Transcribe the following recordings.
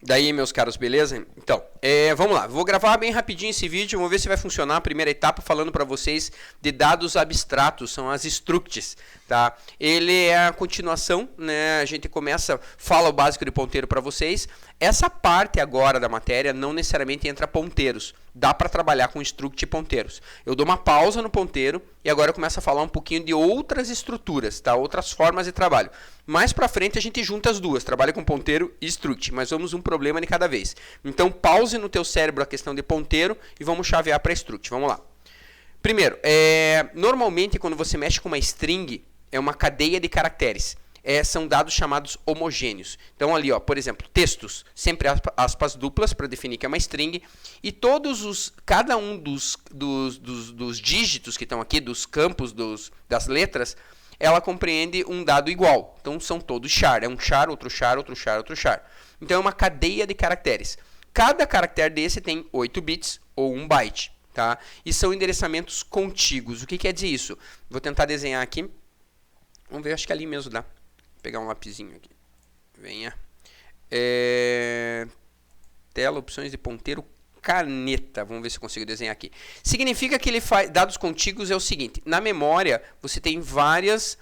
Daí, meus caros, beleza? Então, vamos lá. Vou gravar bem rapidinho esse vídeo, vamos ver se vai funcionar a primeira etapa falando para vocês de dados abstratos, são as structs, tá? Ele é a continuação, né? A gente fala o básico de ponteiro para vocês. Essa parte agora da matéria não necessariamente entra ponteiros. Dá para trabalhar com struct e ponteiros. Eu dou uma pausa no ponteiro e agora eu começo a falar um pouquinho de outras estruturas, tá? Outras formas de trabalho. Mais para frente a gente junta as duas, trabalha com ponteiro e struct, mas vamos um problema de cada vez. Então pause no teu cérebro a questão de ponteiro e vamos chavear para struct. Vamos lá. Primeiro, normalmente quando você mexe com uma string, é uma cadeia de caracteres. São dados chamados homogêneos. Então ali, ó, por exemplo, textos, sempre aspas duplas para definir que é uma string, e cada um dos dígitos que estão aqui, dos campos das letras, ela compreende um dado igual. Então são todos char, é um char, outro char, outro char, outro char. Então é uma cadeia de caracteres. Cada caractere desse tem 8 bits ou 1 byte, tá? E são endereçamentos contíguos. O que quer dizer isso? Vou tentar desenhar aqui. Vamos ver, acho que ali mesmo dá. Vou pegar um lapisinho aqui. Venha. Tela, opções de ponteiro, caneta. Vamos ver se eu consigo desenhar aqui. Significa que ele faz dados contíguos é o seguinte. Na memória, você tem várias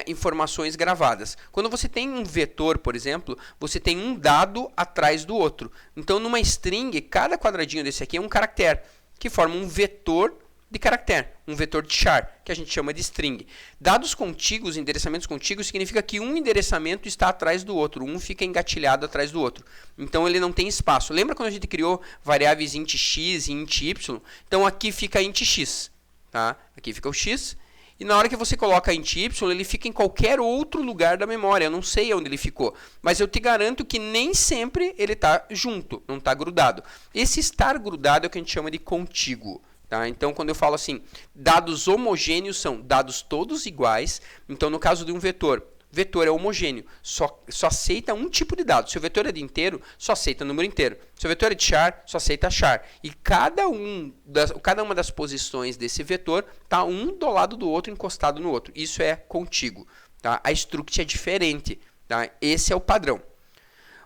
informações gravadas. Quando você tem um vetor, por exemplo, você tem um dado atrás do outro. Então, numa string, cada quadradinho desse aqui é um caractere, que forma um vetor de caractere, um vetor de char, que a gente chama de string. Dados contíguos, endereçamentos contíguos, significa que um endereçamento está atrás do outro, um fica engatilhado atrás do outro. Então ele não tem espaço. Lembra quando a gente criou variáveis int x e int y? Então aqui fica int x, tá? Aqui fica o x, e na hora que você coloca int y, ele fica em qualquer outro lugar da memória. Eu não sei onde ele ficou, mas eu te garanto que nem sempre ele está junto, não está grudado. Esse estar grudado é o que a gente chama de contíguo. Tá? Então, quando eu falo assim, dados homogêneos são dados todos iguais. Então, no caso de um vetor, vetor é homogêneo, só aceita um tipo de dado. Se o vetor é de inteiro, só aceita número inteiro. Se o vetor é de char, só aceita char. E cada uma das posições desse vetor está um do lado do outro, encostado no outro. Isso é contíguo. Tá? A struct é diferente. Tá? Esse é o padrão.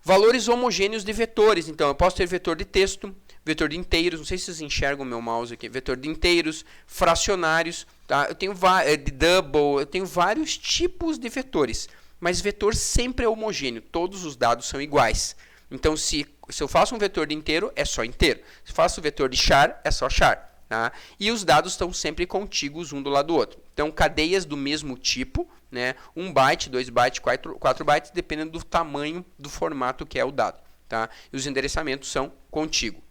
Valores homogêneos de vetores. Então, eu posso ter vetor de texto, vetor de inteiros, não sei se vocês enxergam o meu mouse aqui, vetor de inteiros, fracionários, tá? Eu tenho de double, eu tenho vários tipos de vetores, mas vetor sempre é homogêneo, todos os dados são iguais. Então, se eu faço um vetor de inteiro, é só inteiro. Se eu faço um vetor de char, é só char. Tá? E os dados estão sempre contíguos um do lado do outro. Então, cadeias do mesmo tipo, né? 1 byte, 2 bytes, 4 bytes, dependendo do tamanho do formato que é o dado. Tá? E os endereçamentos são contíguos.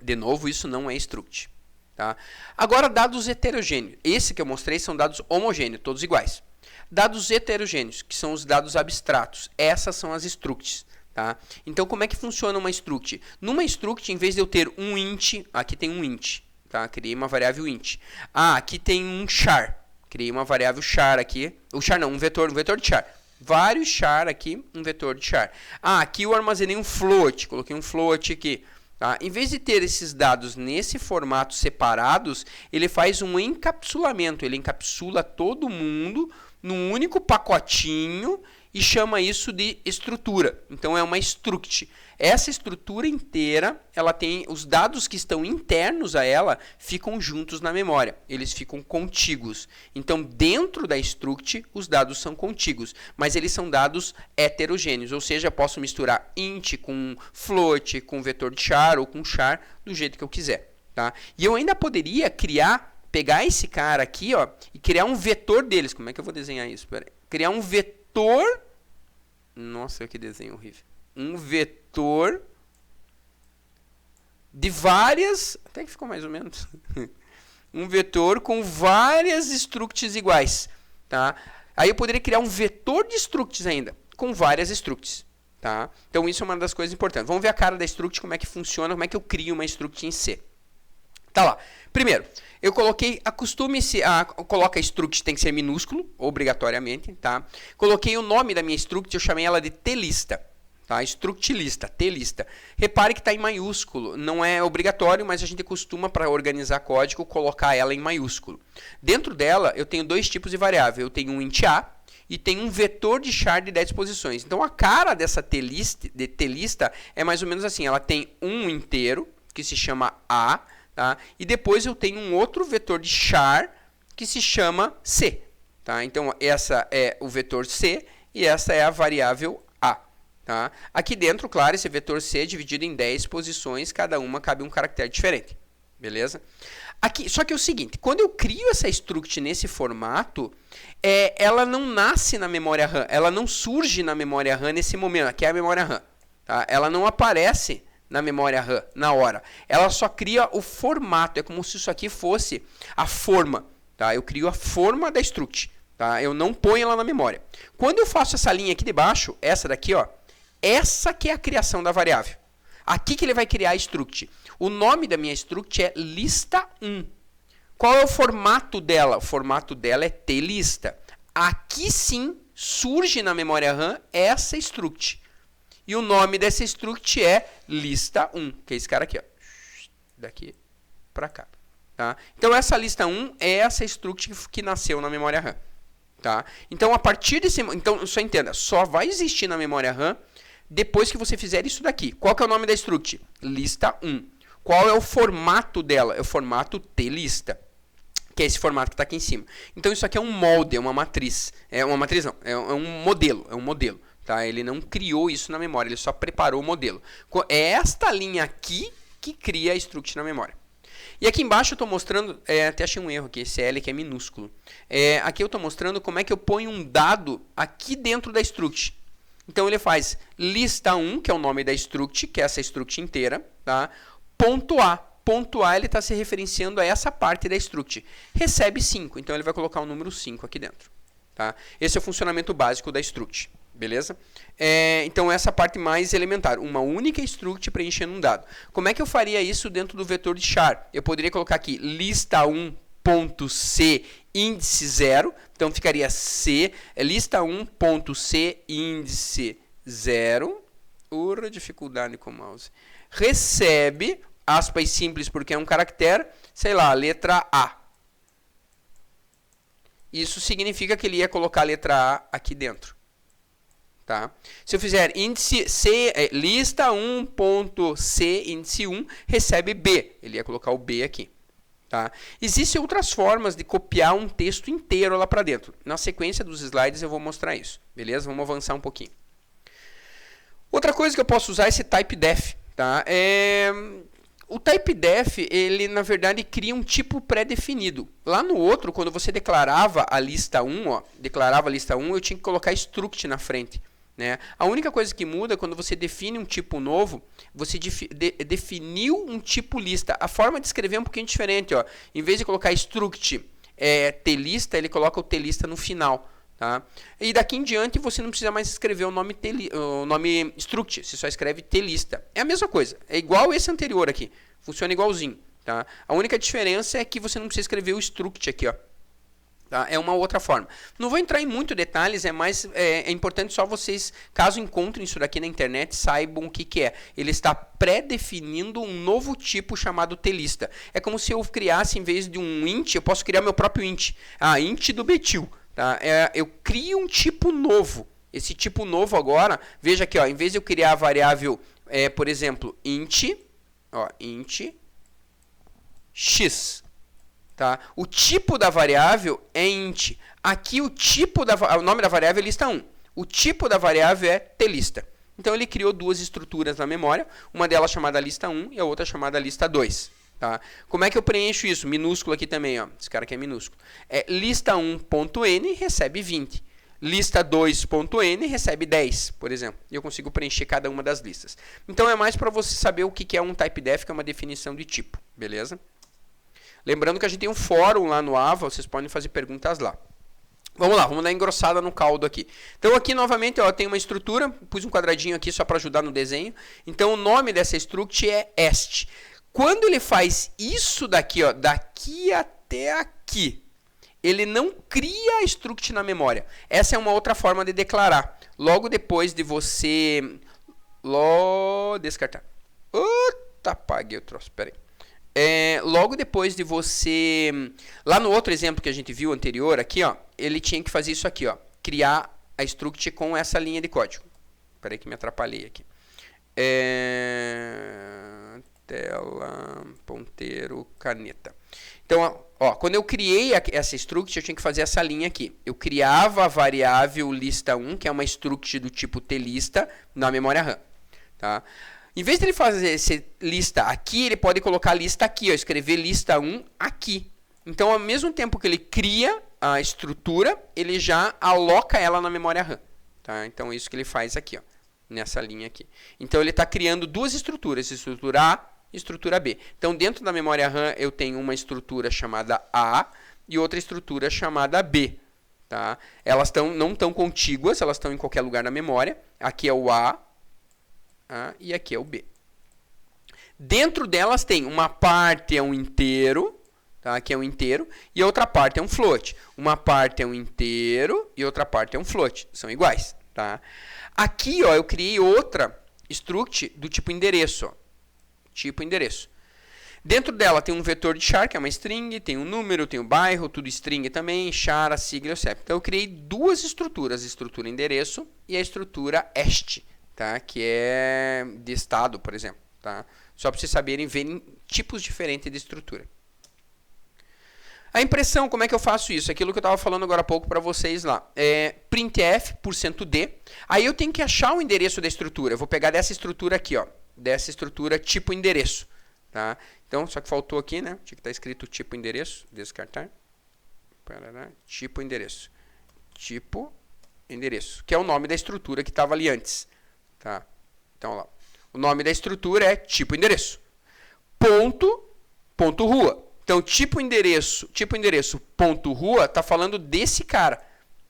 De novo, isso não é struct. Tá? Agora, dados heterogêneos. Esse que eu mostrei são dados homogêneos, todos iguais. Dados heterogêneos, que são os dados abstratos. Essas são as structs. Tá? Então, como é que funciona uma struct? Numa struct, em vez de eu ter um int, aqui tem um int. Tá? Criei uma variável int. Aqui tem um char. Criei uma variável char aqui. O char não, um vetor de char. Vários char aqui, um vetor de char. Aqui eu armazenei um float. Coloquei um float aqui. Tá? Em vez de ter esses dados nesse formato separados, ele faz um encapsulamento. Ele encapsula todo mundo num único pacotinho e chama isso de estrutura. Então é uma struct. Essa estrutura inteira, ela tem os dados que estão internos a ela, ficam juntos na memória. Eles ficam contíguos. Então dentro da struct, os dados são contíguos, mas eles são dados heterogêneos, ou seja, eu posso misturar int com float, com vetor de char ou com char do jeito que eu quiser. Tá? E eu ainda poderia pegar esse cara aqui, ó, e criar um vetor deles. Como é que eu vou desenhar isso? Pera aí. Criar um vetor. Nossa, que desenho horrível. Um vetor de várias. Até que ficou mais ou menos. Um vetor com várias structs iguais. Tá? Aí eu poderia criar um vetor de structs ainda, com várias structs. Tá? Então isso é uma das coisas importantes. Vamos ver a cara da struct, como é que funciona, como é que eu crio uma struct em C. Tá lá. Primeiro, eu coloquei, acostume-se a coloca struct, tem que ser minúsculo, obrigatoriamente, tá? Coloquei o nome da minha struct, eu chamei ela de tlista, tá? Struct lista, tlista. Repare que está em maiúsculo, não é obrigatório, mas a gente costuma, para organizar código, colocar ela em maiúsculo. Dentro dela, eu tenho dois tipos de variável, eu tenho um int a e tem um vetor de char de 10 posições. Então a cara dessa t-lista é mais ou menos assim, ela tem um inteiro, que se chama A, tá? E depois eu tenho um outro vetor de char, que se chama C. Tá? Então essa é o vetor C e essa é a variável A. Tá? Aqui dentro, claro, esse vetor C é dividido em 10 posições, cada uma cabe um caractere diferente. Beleza? Aqui, só que é o seguinte, quando eu crio essa struct nesse formato, ela não nasce na memória RAM, ela não surge na memória RAM nesse momento, aqui é a memória RAM. Tá? Ela não aparece na memória RAM na hora, ela só cria o formato, é como se isso aqui fosse a forma. Tá? Eu crio a forma da struct, tá? Eu não ponho ela na memória. Quando eu faço essa linha aqui de baixo, essa daqui, ó, essa que é a criação da variável. Aqui que ele vai criar a struct. O nome da minha struct é lista1. Qual é o formato dela? O formato dela é t-lista. Aqui sim surge na memória RAM essa struct. E o nome dessa struct é lista1, que é esse cara aqui, ó. Daqui para cá. Tá? Então essa lista1 é essa struct que nasceu na memória RAM. Tá? Então a partir desse... Então só entenda, só vai existir na memória RAM depois que você fizer isso daqui. Qual que é o nome da struct? Lista1. Qual é o formato dela? É o formato t-lista, que é esse formato que está aqui em cima. Então isso aqui é um molde, é uma matriz. É uma matriz não, é um modelo. Tá? Ele não criou isso na memória, ele só preparou o modelo. É esta linha aqui que cria a struct na memória. E aqui embaixo eu estou mostrando, até achei um erro aqui, esse L que é minúsculo. Aqui eu estou mostrando como é que eu ponho um dado aqui dentro da struct. Então ele faz lista1, que é o nome da struct, que é essa struct inteira, tá? Ponto A. Ponto A ele está se referenciando a essa parte da struct. Recebe 5, então ele vai colocar o número 5 aqui dentro. Tá? Esse é o funcionamento básico da struct. Beleza? Então essa parte mais elementar, uma única struct preenchendo um dado. Como é que eu faria isso dentro do vetor de char? Eu poderia colocar aqui lista1.c índice 0, então ficaria C, lista1.c índice 0, dificuldade com o mouse, recebe, aspas simples porque é um caractere, sei lá, letra A. Isso significa que ele ia colocar a letra A aqui dentro. Tá? Se eu fizer índice C, lista1.c índice 1 recebe B, ele ia colocar o B aqui. Tá? Existem outras formas de copiar um texto inteiro lá para dentro. Na sequência dos slides eu vou mostrar isso. Beleza? Vamos avançar um pouquinho. Outra coisa que eu posso usar é esse typedef. Tá? O typedef, ele na verdade cria um tipo pré-definido. Lá no outro, quando você declarava a lista 1, eu tinha que colocar struct na frente. Né? A única coisa que muda é quando você define um tipo novo, você definiu um tipo lista. A forma de escrever é um pouquinho diferente. Ó. Em vez de colocar struct t-lista, ele coloca o t-lista no final. Tá? E daqui em diante você não precisa mais escrever o nome struct, você só escreve t-lista. É a mesma coisa, é igual esse anterior aqui, funciona igualzinho. Tá? A única diferença é que você não precisa escrever o struct aqui. Ó. Tá? É uma outra forma. Não vou entrar em muitos detalhes, é importante só vocês, caso encontrem isso daqui na internet, saibam o que é. Ele está pré-definindo um novo tipo chamado t-lista. É como se eu criasse, em vez de um int, eu posso criar meu próprio int. Int do Betil. Tá? Eu crio um tipo novo. Esse tipo novo agora, veja aqui, ó, em vez de eu criar a variável, por exemplo, int x. Tá? O tipo da variável é int. Aqui o nome da variável é lista1. O tipo da variável é t-lista. Então ele criou duas estruturas na memória, uma delas chamada lista1 e a outra chamada lista2. Tá? Como é que eu preencho isso? Minúsculo aqui também. Ó. Esse cara aqui é minúsculo. Lista1.n recebe 20. Lista2.n recebe 10, por exemplo. E eu consigo preencher cada uma das listas. Então é mais para você saber o que é um typedef, que é uma definição de tipo. Beleza? Lembrando que a gente tem um fórum lá no Ava, vocês podem fazer perguntas lá. Vamos lá, vamos dar engrossada no caldo aqui. Então aqui novamente ó, tem uma estrutura, pus um quadradinho aqui só para ajudar no desenho. Então o nome dessa struct é est. Quando ele faz isso daqui, ó, daqui até aqui, ele não cria a struct na memória. Essa é uma outra forma de declarar. Logo depois de você... Descartar. Apaguei o troço, peraí. Logo depois de você... Lá no outro exemplo que a gente viu anterior, aqui, ó, ele tinha que fazer isso aqui, ó. criar a struct com essa linha de código. Espera aí que me atrapalhei aqui. Tela, ponteiro, caneta. Então, ó, quando eu criei essa struct, eu tinha que fazer essa linha aqui. Eu criava a variável lista1, que é uma struct do tipo tlista, na memória RAM. Tá? Em vez de ele fazer esse lista aqui, ele pode colocar a lista aqui, ó, escrever lista1 aqui. Então, ao mesmo tempo que ele cria a estrutura, ele já aloca ela na memória RAM. Tá? Então, é isso que ele faz aqui, ó, nessa linha aqui. Então, ele está criando duas estruturas, estrutura A e estrutura B. Então, dentro da memória RAM, eu tenho uma estrutura chamada A e outra estrutura chamada B. Tá? Elas não estão contíguas, elas estão em qualquer lugar na memória. Aqui é o A, e aqui é o B. Dentro delas tem uma parte é um inteiro, tá? Aqui é um inteiro, e a outra parte é um float. Uma parte é um inteiro e outra parte é um float. São iguais. Tá? Aqui, ó, eu criei outra struct do tipo endereço. Ó. Tipo endereço. Dentro dela tem um vetor de char, que é uma string, tem um número, tem um bairro, tudo string também, char, a sigla e o CEP. Então eu criei duas estruturas, a estrutura endereço e a estrutura est, tá? Que é de estado, por exemplo. Tá? Só para vocês saberem, verem tipos diferentes de estrutura. A impressão, como é que eu faço isso? Aquilo que eu estava falando agora há pouco para vocês lá. Printf, %d. Aí eu tenho que achar o endereço da estrutura. Eu vou pegar dessa estrutura aqui, ó. Dessa estrutura tipo endereço. Tá? Então, só que faltou aqui, né? Tinha que estar escrito tipo endereço. Descartar. Parará, tipo endereço. Tipo endereço. Que é o nome da estrutura que estava ali antes. Tá? Então, lá. O nome da estrutura é tipo endereço. Ponto rua. Então, tipo endereço ponto rua está falando desse cara.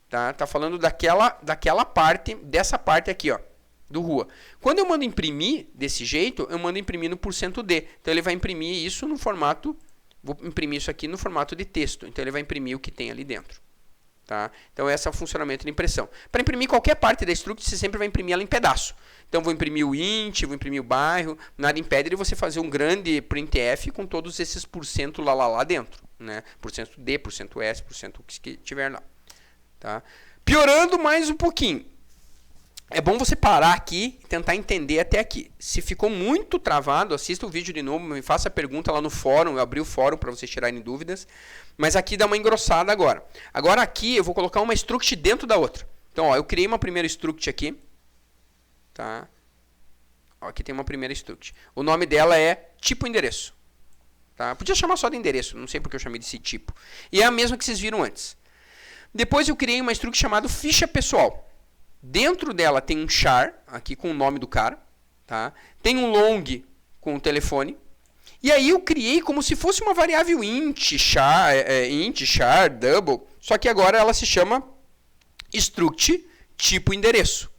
Tá? Tá falando daquela parte, dessa parte aqui, ó, do rua. Quando eu mando imprimir desse jeito, eu mando imprimir no %d. Então, ele vai imprimir isso no formato, vou imprimir isso aqui no formato de texto. Então, ele vai imprimir o que tem ali dentro. Tá? Então, esse é o funcionamento de impressão. Para imprimir qualquer parte da struct, você sempre vai imprimir ela em pedaço. Então, vou imprimir o int, vou imprimir o bairro. Nada impede de você fazer um grande printf com todos esses % lá dentro. Né? %d, %s, o que tiver lá. Tá? Piorando mais um pouquinho. É bom você parar aqui e tentar entender até aqui. Se ficou muito travado, assista o vídeo de novo, me faça a pergunta lá no fórum. Eu abri o fórum para vocês tirarem dúvidas. Mas aqui dá uma engrossada agora. Agora aqui eu vou colocar uma struct dentro da outra. Então, ó, eu criei uma primeira struct aqui. Tá? Ó, aqui tem uma primeira struct. O nome dela é tipo endereço. Tá? Podia chamar só de endereço, não sei porque eu chamei desse tipo. E é a mesma que vocês viram antes. Depois eu criei uma struct chamada ficha pessoal. Dentro dela tem um char, aqui com o nome do cara. Tá? Tem um long com o telefone. E aí eu criei como se fosse uma variável int, char, double. Só que agora ela se chama struct tipo endereço.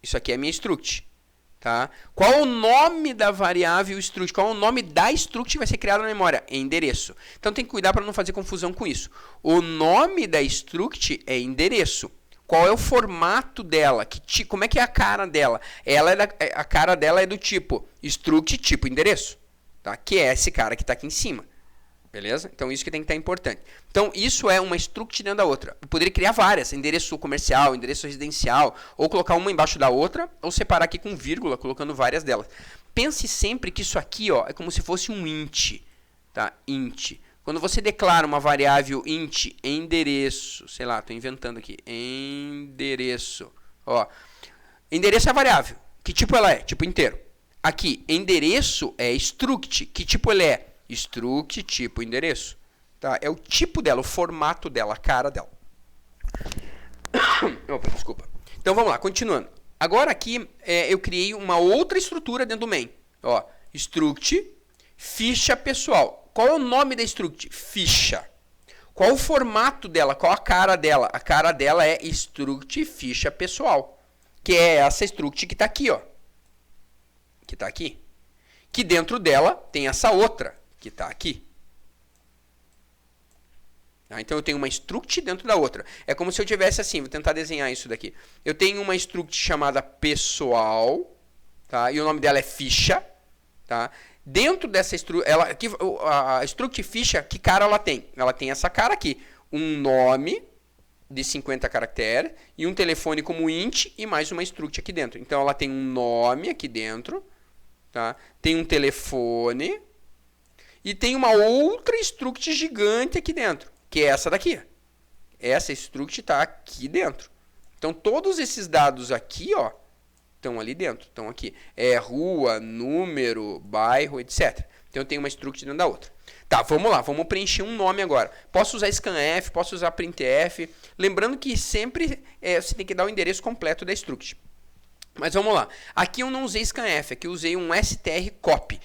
Isso aqui é a minha struct. Tá? Qual o nome da variável struct? Qual o nome da struct que vai ser criada na memória? É endereço. Então tem que cuidar para não fazer confusão com isso. O nome da struct é endereço. Qual é o formato dela? Como é que é a cara dela? A cara dela é do tipo struct tipo endereço. Tá? Que é esse cara que está aqui em cima. Beleza? Então isso que tem que estar importante. Então isso é uma struct dentro da outra. Eu poderia criar várias. Endereço comercial, endereço residencial. Ou colocar uma embaixo da outra. Ou separar aqui com vírgula, colocando várias delas. Pense sempre que isso aqui, ó, é como se fosse um int. Tá? Int. Quando você declara uma variável int endereço. Sei lá, estou inventando aqui. Endereço. Ó, endereço é a variável. Que tipo ela é? Tipo inteiro. Aqui, endereço é struct. Que tipo ele é? Struct tipo endereço. Tá? É o tipo dela, o formato dela, a cara dela. Opa, desculpa. Então vamos lá, continuando. Agora aqui eu criei uma outra estrutura dentro do main. Ó, struct ficha pessoal. Qual é o nome da struct? Ficha. Qual o formato dela? Qual a cara dela? A cara dela é struct ficha pessoal. Que é essa struct que está aqui, ó. Que está aqui. Que dentro dela tem essa outra, que está aqui. Tá? Então eu tenho uma struct dentro da outra. É como se eu tivesse assim, vou tentar desenhar isso daqui. Eu tenho uma struct chamada pessoal, tá? E o nome dela é ficha. Tá? Dentro dessa struct, a struct ficha, que cara ela tem? Ela tem essa cara aqui. Um nome, de 50 caracteres e um telefone como int e mais uma struct aqui dentro. Então ela tem um nome aqui dentro, tá? Tem um telefone e tem uma outra struct gigante aqui dentro, que é essa daqui. Essa struct está aqui dentro. Então todos esses dados aqui, ó, estão ali dentro, estão aqui. É rua, número, bairro, etc. Então eu tenho uma struct dentro da outra. Tá, vamos lá, vamos preencher um nome agora. Posso usar scanf, posso usar printf. Lembrando que sempre você tem que dar o endereço completo da struct. Mas vamos lá. Aqui eu não usei scanf, aqui eu usei um strcopy.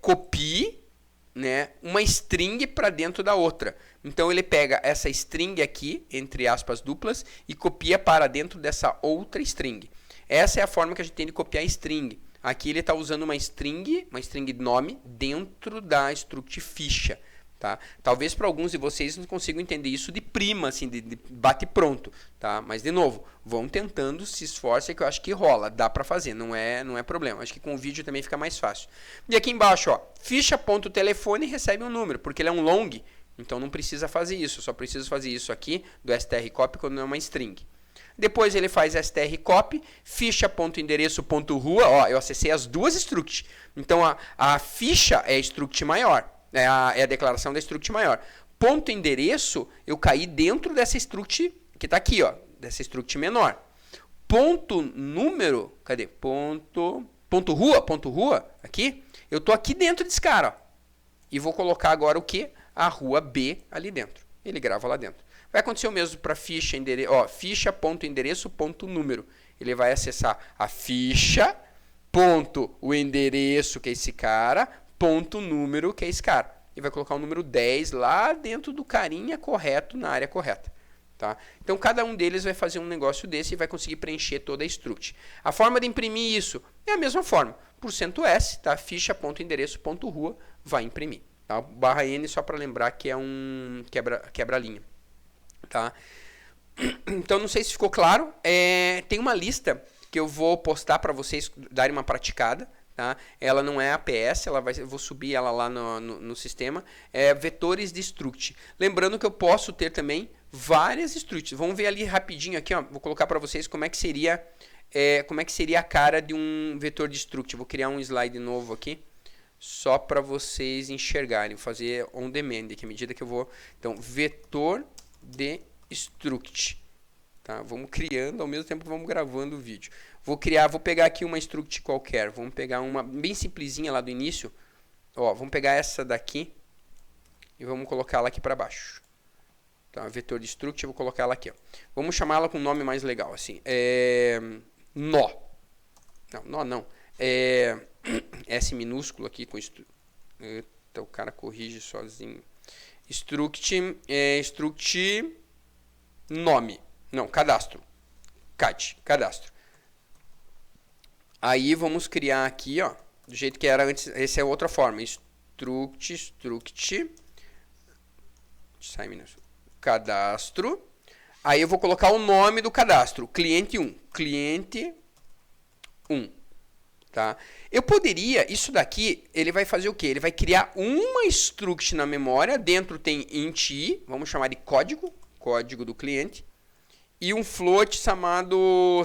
Copie, né, uma string para dentro da outra. Então ele pega essa string aqui, entre aspas duplas, e copia para dentro dessa outra string. Essa é a forma que a gente tem de copiar string. Aqui ele está usando uma string de nome dentro da struct ficha. Tá? Talvez para alguns de vocês não consigam entender isso de prima, assim, de bate pronto. Tá? Mas, de novo, vão tentando, se esforcem, que eu acho que rola. Dá para fazer, não é problema. Acho que com o vídeo também fica mais fácil. E aqui embaixo, ó, ficha.telefone recebe um número, porque ele é um long, então não precisa fazer isso. Só preciso fazer isso aqui do strcopy quando é uma string. Depois ele faz strcopy, ficha.endereço.rua, ó, eu acessei as duas structs. Então a ficha é a struct maior, é a declaração da struct maior. Ponto endereço, eu caí dentro dessa struct que está aqui, ó, dessa struct menor. Ponto número, cadê? Ponto rua, aqui, eu tô aqui dentro desse cara, ó. E vou colocar agora o que? A rua B ali dentro. Ele grava lá dentro. Vai acontecer o mesmo para ficha, ficha.endereço.número. Ele vai acessar a ficha, ponto, o endereço, que é esse cara, ponto, número, que é esse cara. E vai colocar o número 10 lá dentro do carinha correto, na área correta. Tá? Então, cada um deles vai fazer um negócio desse e vai conseguir preencher toda a struct. A forma de imprimir isso é a mesma forma. %S, tá? Ficha.endereço.rua vai imprimir. Tá? Barra N só para lembrar que é um quebra-linha. Tá? Então, não sei se ficou claro. Tem uma lista que eu vou postar para vocês darem uma praticada. Tá? Ela não é APS, eu vou subir ela lá no sistema. Vetores de struct. Lembrando que eu posso ter também várias structs. Vamos ver ali rapidinho aqui, ó. Vou colocar para vocês como é que seria a cara de um vetor de struct. Vou criar um slide novo aqui, só para vocês enxergarem. Vou fazer on demand, que à medida que eu vou... Então, vetor de struct. Tá? Vamos criando ao mesmo tempo que vamos gravando o vídeo. Vou pegar aqui uma struct qualquer. Vamos pegar uma bem simplesinha lá do início. Ó, vamos pegar essa daqui e vamos colocar ela aqui para baixo. Tá? Vetor de struct, eu vou colocar ela aqui. Ó. Vamos chamá-la com um nome mais legal, assim. Nó. Não, nó não. S minúsculo aqui com Eita, o cara corrige sozinho. Struct nome. Não, cadastro. Cadastro. Aí vamos criar aqui, ó, do jeito que era antes. Essa é outra forma. Struct cadastro. Aí eu vou colocar o nome do cadastro, cliente 1. Cliente 1. Tá? Eu poderia, isso daqui, ele vai fazer o quê? Ele vai criar uma struct na memória, dentro tem int i, vamos chamar de código do cliente, e um float chamado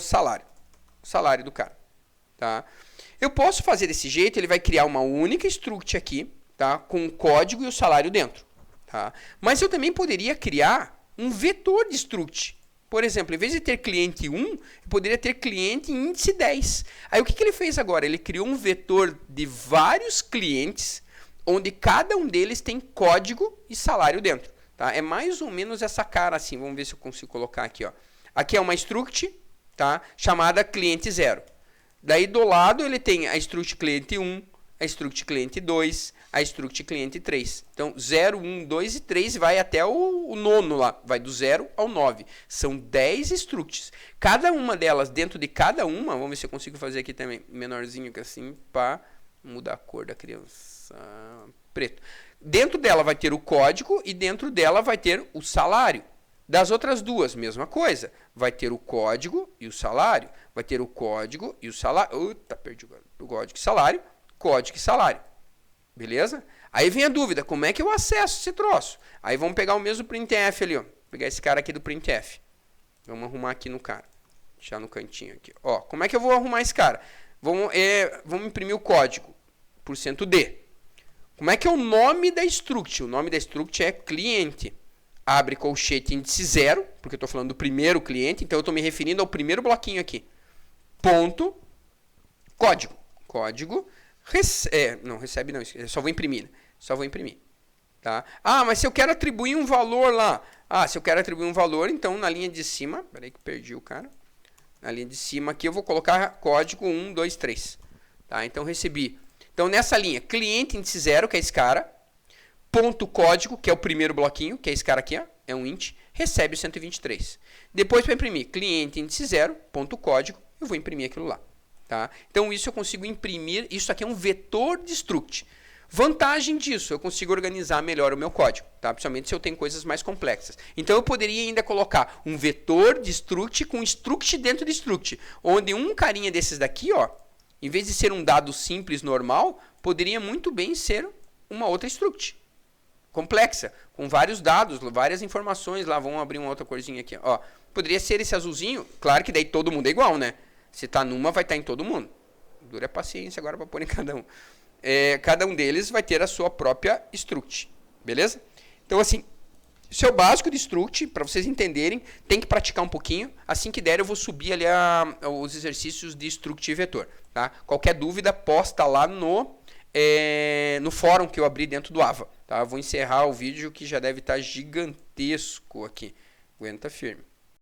salário do cara. Tá? Eu posso fazer desse jeito, ele vai criar uma única struct aqui, tá? Com o código e o salário dentro. Tá? Mas eu também poderia criar um vetor de struct. Por exemplo, em vez de ter cliente 1, eu poderia ter cliente índice 10. Aí o que ele fez agora? Ele criou um vetor de vários clientes, onde cada um deles tem código e salário dentro. Tá? É mais ou menos essa cara assim. Vamos ver se eu consigo colocar aqui. Ó. Aqui é uma struct, tá? Chamada cliente 0. Daí do lado ele tem a struct cliente 1, a struct cliente 2, a struct cliente 3. Então, 0, 1, 2 e 3 vai até o nono lá. Vai do 0 ao 9. São 10 structs. Cada uma delas, dentro de cada uma, vamos ver se eu consigo fazer aqui também, menorzinho que assim, para mudar a cor da criança. Preto. Dentro dela vai ter o código e dentro dela vai ter o salário. Das outras duas, mesma coisa. Vai ter o código e o salário. Vai ter o código e o salário. Perdi o código e salário. Código e salário. Beleza? Aí vem a dúvida, como é que eu acesso esse troço? Aí vamos pegar o mesmo printf ali, ó. Vou pegar esse cara aqui do printf. Vamos arrumar aqui no cara. Deixar no cantinho aqui. Ó, como é que eu vou arrumar esse cara? Vamos imprimir o código. %D. Como é que é o nome da struct? O nome da struct é cliente. Abre colchete índice 0, porque eu estou falando do primeiro cliente, então eu estou me referindo ao primeiro bloquinho aqui. Ponto, código. Código, não, recebe não, só vou imprimir. Só vou imprimir. Tá? Ah, mas se eu quero atribuir um valor lá. Ah, se eu quero atribuir um valor, então na linha de cima, peraí que perdi o cara. Na linha de cima aqui eu vou colocar código 1, 2, 3. Tá? Então recebi. Então nessa linha, cliente índice 0, que é esse cara. Ponto código, que é o primeiro bloquinho, que é esse cara aqui, ó, é um int, recebe o 123. Depois para imprimir cliente índice 0, ponto código, eu vou imprimir aquilo lá. Tá? Então isso eu consigo imprimir, isso aqui é um vetor de struct. Vantagem disso, eu consigo organizar melhor o meu código, tá? Principalmente se eu tenho coisas mais complexas. Então eu poderia ainda colocar um vetor de struct com struct dentro de struct, onde um carinha desses daqui, ó, em vez de ser um dado simples normal, poderia muito bem ser uma outra struct complexa, com vários dados, várias informações lá. Vamos abrir uma outra corzinha aqui, ó. Poderia ser esse azulzinho, claro que daí todo mundo é igual, né? Se tá numa, vai estar em todo mundo. Dura a paciência agora para pôr em cada um. Cada um deles vai ter a sua própria struct, beleza? Então assim, isso é o básico de struct, para vocês entenderem, tem que praticar um pouquinho. Assim que der eu vou subir ali os exercícios de struct e vetor, tá? Qualquer dúvida posta lá no fórum que eu abri dentro do Ava, tá? Eu vou encerrar o vídeo que já deve estar gigantesco aqui. Aguenta firme.